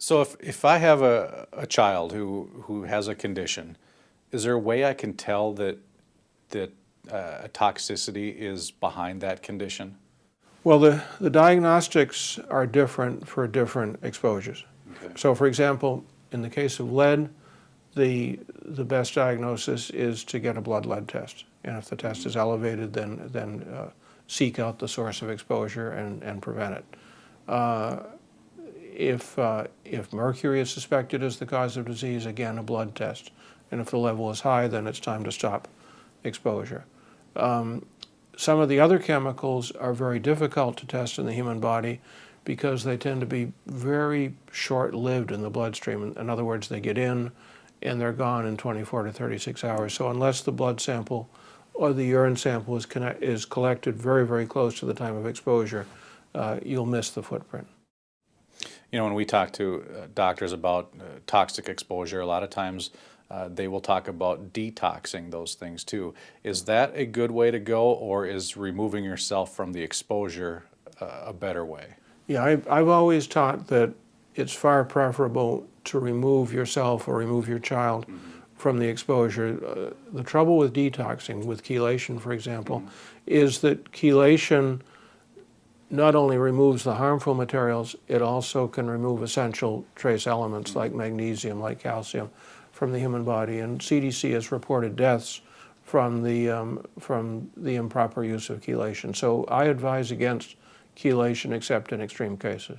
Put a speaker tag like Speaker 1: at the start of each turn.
Speaker 1: So if I have a child who has a condition, is there a way I can tell that a toxicity is behind that condition?
Speaker 2: Well, the diagnostics are different for different exposures.
Speaker 1: Okay.
Speaker 2: So for example, in the case of lead, the best diagnosis is to get a blood lead test. And if the test is elevated, then seek out the source of exposure and prevent it. If mercury is suspected as the cause of disease, again, a blood test. And if the level is high, then it's time to stop exposure. Some of the other chemicals are very difficult to test in the human body because they tend to be very short-lived in the bloodstream. In other words, they get in and they're gone in 24 to 36 hours. So unless the blood sample or the urine sample is collected very, very close to the time of exposure, you'll miss the footprint.
Speaker 1: You know, when we talk to doctors about toxic exposure, a lot of times they will talk about detoxing those things too. Is that a good way to go, or is removing yourself from the exposure a better way?
Speaker 2: Yeah, I've always taught that it's far preferable to remove yourself or remove your child from the exposure. The trouble with detoxing, with chelation, for example, is that chelation not only removes the harmful materials, it also can remove essential trace elements like magnesium, like calcium, from the human body. And CDC has reported deaths from the improper use of chelation. So I advise against chelation except in extreme cases.